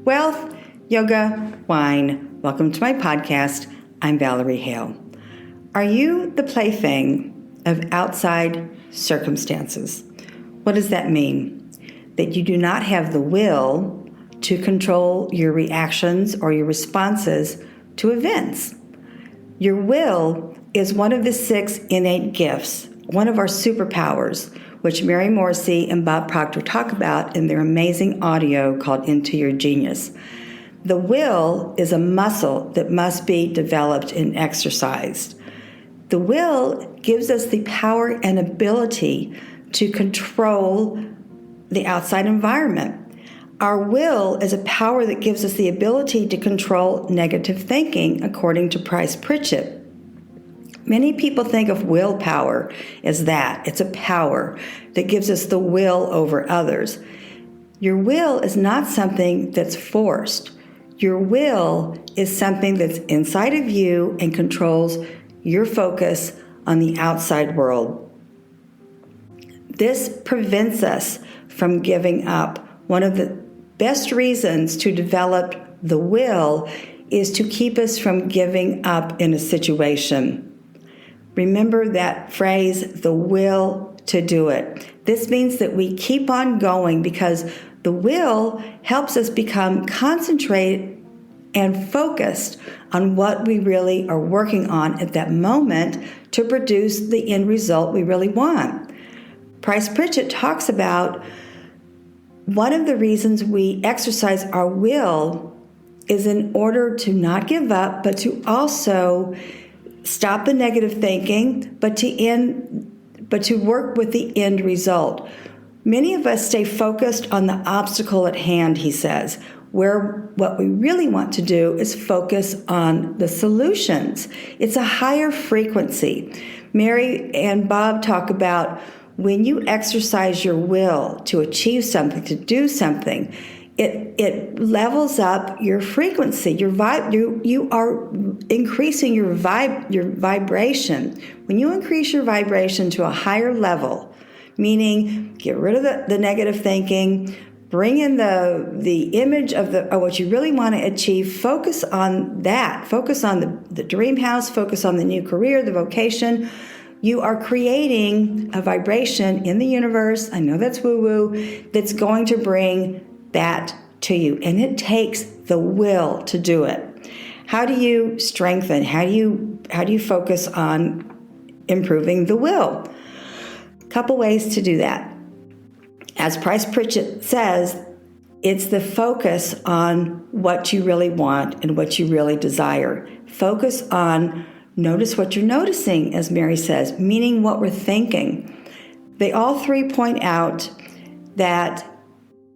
wealth, yoga, wine. Welcome to my podcast. I'm Valerie Hail. Are you the plaything of outside circumstances? What does that mean? That you do not have the will to control your reactions or your responses to events. Your will is one of the 6 innate gifts, one of our superpowers, which Mary Morrissey and Bob Proctor talk about in their amazing audio called Into Your Genius. The will is a muscle that must be developed and exercised. The will gives us the power and ability to control the outside environment. Our will is a power that gives us the ability to control negative thinking, according to Price Pritchett. Many people think of willpower as that. It's a power that gives us the will over others. Your will is not something that's forced. Your will is something that's inside of you and controls your focus on the outside world. This prevents us from giving up. One of the best reasons to develop the will is to keep us from giving up in a situation. Remember that phrase, the will to do it. This means that we keep on going because the will helps us become concentrated and focused on what we really are working on at that moment to produce the end result we really want. Price Pritchett talks about one of the reasons we exercise our will is in order to not give up, but to also stop the negative thinking, but to work with the end result. Many of us stay focused on the obstacle at hand, he says, where what we really want to do is focus on the solutions. It's a higher frequency. Mary and Bob talk about when you exercise your will to achieve something, to do something, it levels up your frequency. You are increasing your vibration. When you increase your vibration to a higher level, meaning get rid of the negative thinking, bring in the image of what you really want to achieve, focus on that. Focus on the dream house, focus on the new career, the vocation. You are creating a vibration in the universe, I know that's woo-woo, that's going to bring that to you. And it takes the will to do it. How do you strengthen? How do you focus on improving the will? A couple ways to do that. As Price Pritchett says, it's the focus on what you really want and what you really desire. Focus on notice what you're noticing, as Mary says, meaning what we're thinking. They all 3 point out that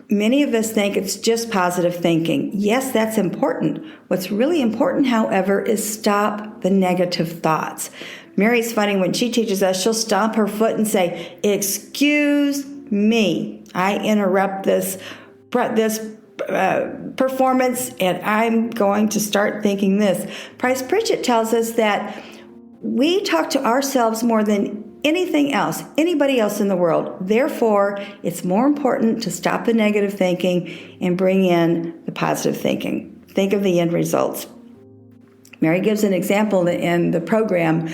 many of us think it's just positive thinking. Yes, that's important. What's really important, however, is stop the negative thoughts. Mary's funny when she teaches us, she'll stomp her foot and say, "Excuse me, I interrupt this performance and I'm going to start thinking this." Price Pritchett tells us that we talk to ourselves more than anything else, anybody else in the world. Therefore, it's more important to stop the negative thinking and bring in the positive thinking. Think of the end results. Mary gives an example in the program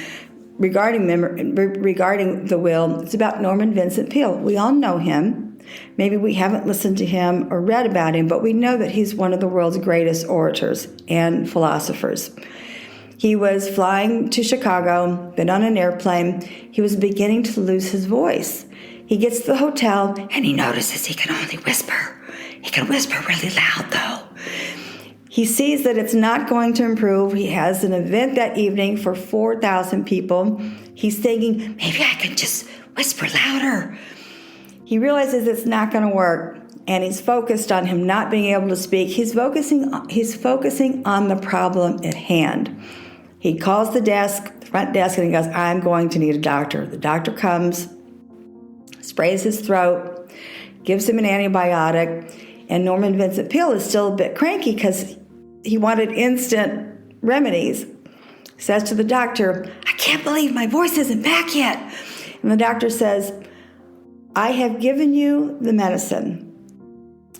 regarding the will. It's about Norman Vincent Peale. We all know him. Maybe we haven't listened to him or read about him, but we know that he's one of the world's greatest orators and philosophers. He was flying to Chicago, been on an airplane. He was beginning to lose his voice. He gets to the hotel and he notices he can only whisper. He can whisper really loud though. He sees that it's not going to improve. He has an event that evening for 4,000 people. He's thinking, maybe I can just whisper louder. He realizes it's not going to work, and he's focused on him not being able to speak. He's focusing on the problem at hand. He calls the front desk, and he goes, "I'm going to need a doctor." The doctor comes, sprays his throat, gives him an antibiotic, and Norman Vincent Peale is still a bit cranky because he wanted instant remedies. He says to the doctor, "I can't believe my voice isn't back yet." And the doctor says, "I have given you the medicine.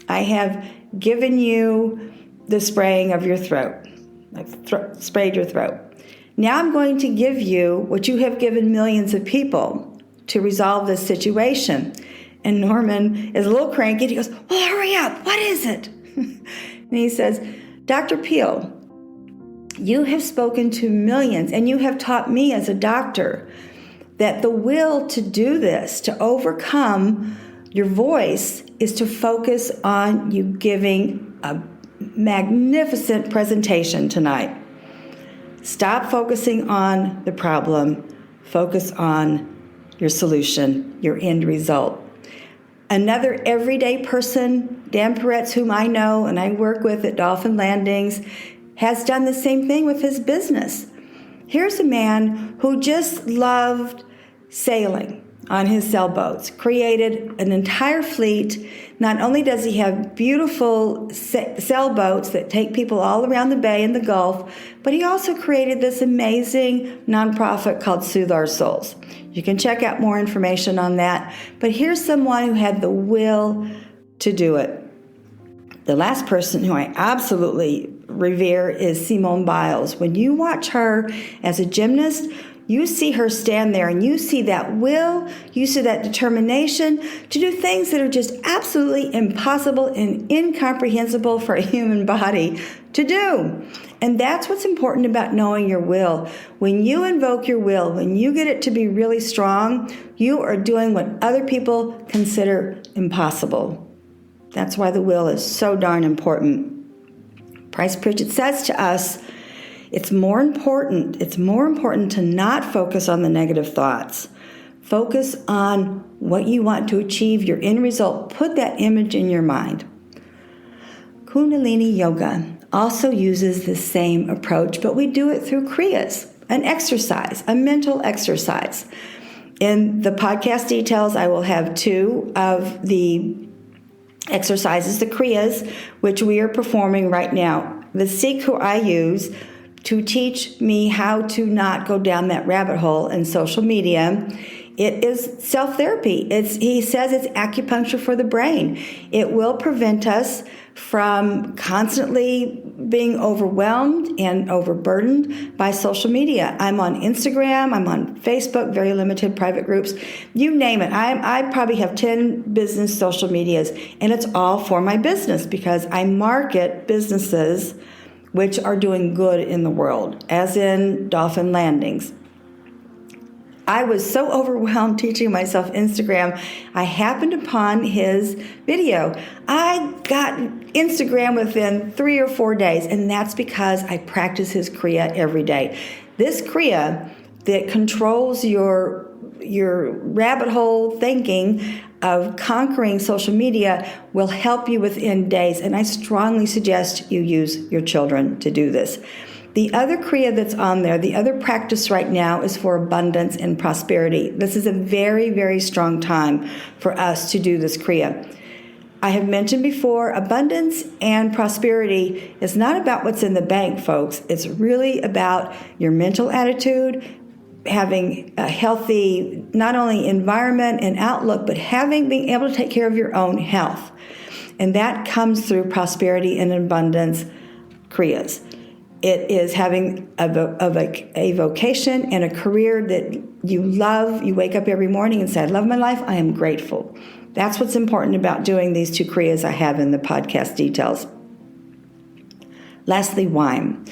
I have given you the spraying of your throat. I've sprayed your throat. Now I'm going to give you what you have given millions of people to resolve this situation. And Norman is a little cranky. He goes, well, hurry up. What is it? And he says, Dr. Peel, you have spoken to millions, and you have taught me as a doctor that the will to do this, to overcome your voice, is to focus on you giving a magnificent presentation tonight. Stop focusing on the problem. Focus on your solution, your end result. Another everyday person, Dan Peretz, whom I know and I work with at Dolphin Landings, has done the same thing with his business. Here's a man who just loved sailing on his sailboats, created an entire fleet. Not only does he have beautiful sailboats that take people all around the bay and the Gulf, but he also created this amazing nonprofit called Soothe Our Souls. You can check out more information on that. But here's someone who had the will to do it. The last person who I absolutely revere is Simone Biles. When you watch her as a gymnast, you see her stand there and you see that will, you see that determination to do things that are just absolutely impossible and incomprehensible for a human body to do. And that's what's important about knowing your will. When you invoke your will, when you get it to be really strong, you are doing what other people consider impossible. That's why the will is so darn important. Price Pritchett says to us, it's more important to not focus on the negative thoughts. Focus on what you want to achieve, your end result. Put that image in your mind. Kundalini Yoga also uses the same approach, but we do it through kriyas, an exercise, a mental exercise. In the podcast details, I will have 2 of the exercises, the kriyas, which we are performing right now. The Sikh who I use to teach me how to not go down that rabbit hole in social media, it is self-therapy. He says it's acupuncture for the brain. It will prevent us from constantly being overwhelmed and overburdened by social media. I'm on Instagram, I'm on Facebook, very limited private groups, you name it. I probably have 10 business social medias, and it's all for my business because I market businesses which are doing good in the world, as in Dolphin Landings. I was so overwhelmed teaching myself Instagram, I happened upon his video. I got Instagram within 3 or 4 days, and that's because I practice his kriya every day. This kriya that controls your rabbit hole thinking of conquering social media will help you within days, and I strongly suggest you use your children to do this. The other kriya that's on there, the other practice right now, is for abundance and prosperity. This is a very, very strong time for us to do this kriya. I have mentioned before, abundance and prosperity is not about what's in the bank, folks. It's really about your mental attitude, having a healthy, not only environment and outlook, but being able to take care of your own health. And that comes through prosperity and abundance kriyas. It is having a vocation and a career that you love. You wake up every morning and say, I love my life. I am grateful. That's what's important about doing these 2 kriyas I have in the podcast details. Lastly, wine.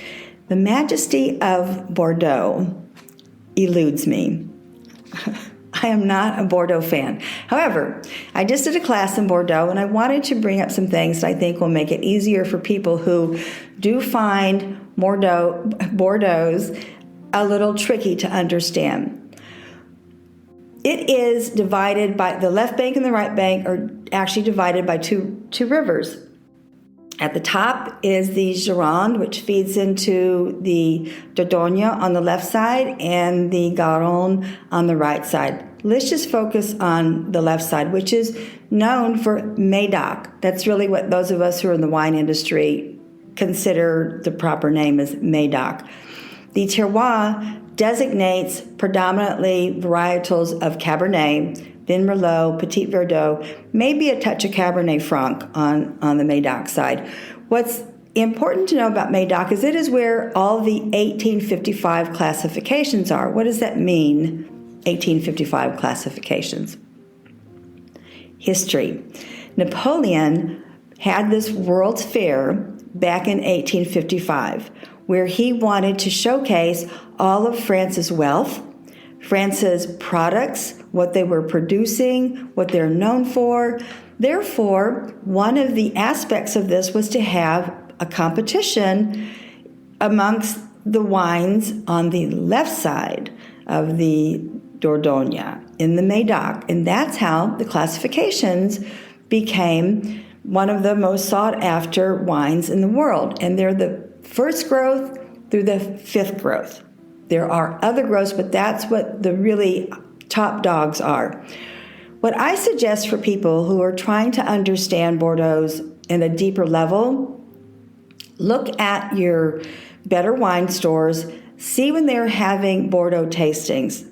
The majesty of Bordeaux eludes me. I am not a Bordeaux fan. However, I just did a class in Bordeaux, and I wanted to bring up some things that I think will make it easier for people who do find Bordeaux's a little tricky to understand. It is divided by, the left bank and the right bank are actually divided by two rivers. At the top is the Gironde, which feeds into the Dordogne on the left side and the Garonne on the right side. Let's just focus on the left side, which is known for Maydoc. That's really what those of us who are in the wine industry consider the proper name is Maydoc. The terroir designates predominantly varietals of Cabernet, then Merlot, Petit Verdot, maybe a touch of Cabernet Franc on the Maydoc side. What's important to know about Maydoc is it is where all the 1855 classifications are. What does that mean, 1855 classifications? History. Napoleon had this World's Fair back in 1855, where he wanted to showcase all of France's wealth, France's products, what they were producing, what they're known for. Therefore, one of the aspects of this was to have a competition amongst the wines on the left side of the Dordogne in the Maydoc. And that's how the classifications became one of the most sought after wines in the world. And they're the first growth through the fifth growth. There are other growths, but that's what the really top dogs are. What I suggest for people who are trying to understand Bordeaux's in a deeper level, look at your better wine stores, see when they're having Bordeaux tastings.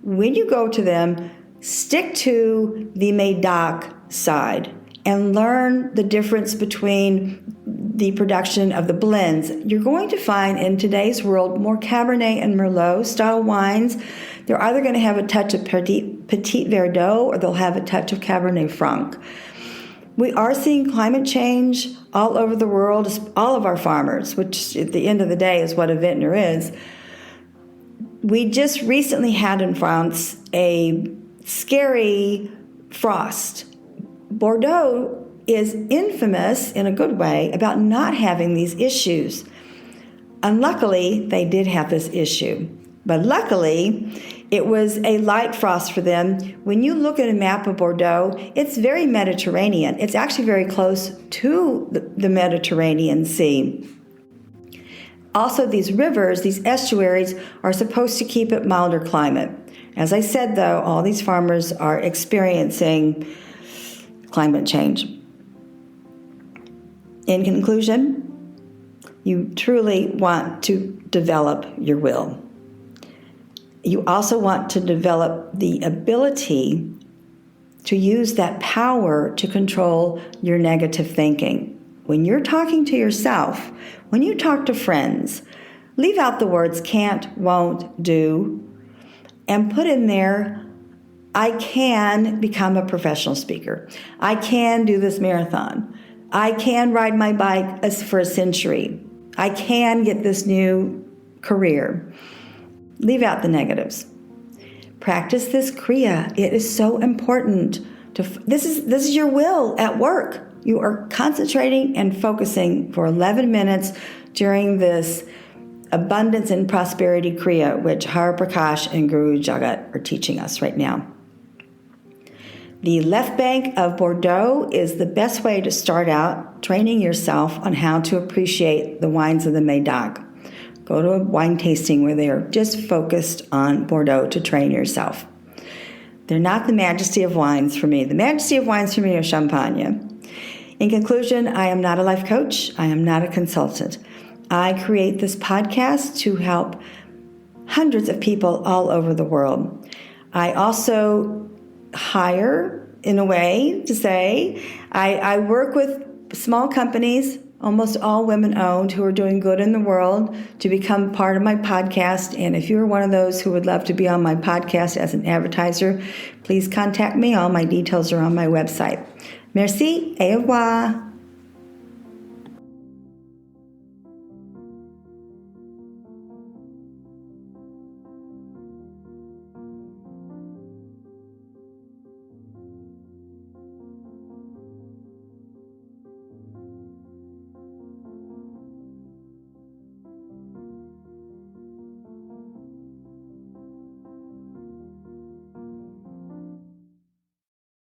When you go to them, stick to the Maydoc side and learn the difference between the production of the blends. You're going to find in today's world more Cabernet and Merlot style wines. They're either going to have a touch of Petit Verdot or they'll have a touch of Cabernet Franc. We are seeing climate change all over the world. All of our farmers, which at the end of the day is what a vintner is. We just recently had in France a scary frost. Bordeaux is infamous in a good way about not having these issues. Unluckily, they did have this issue. But luckily, it was a light frost for them. When you look at a map of Bordeaux, it's very Mediterranean. It's actually very close to the Mediterranean Sea. Also, these rivers, these estuaries, are supposed to keep it milder climate. As I said, though, all these farmers are experiencing climate change. In conclusion, you truly want to develop your will. You also want to develop the ability to use that power to control your negative thinking. When you're talking to yourself, when you talk to friends, leave out the words can't, won't, do, and put in there, I can become a professional speaker. I can do this marathon. I can ride my bike for a century. I can get this new career. Leave out the negatives. Practice this kriya. It is so important. This is your will at work. You are concentrating and focusing for 11 minutes during this abundance and prosperity kriya, which Har Prakash and Guru Jagat are teaching us right now. The left bank of Bordeaux is the best way to start out training yourself on how to appreciate the wines of the Maydoc. Go to a wine tasting where they are just focused on Bordeaux to train yourself. They're not the majesty of wines for me. The majesty of wines for me are champagne. In conclusion, I am not a life coach. I am not a consultant. I create this podcast to help hundreds of people all over the world. I also hire, in a way to say, I work with small companies, almost all women-owned, who are doing good in the world to become part of my podcast. And if you're one of those who would love to be on my podcast as an advertiser, please contact me. All my details are on my website. Merci et au revoir.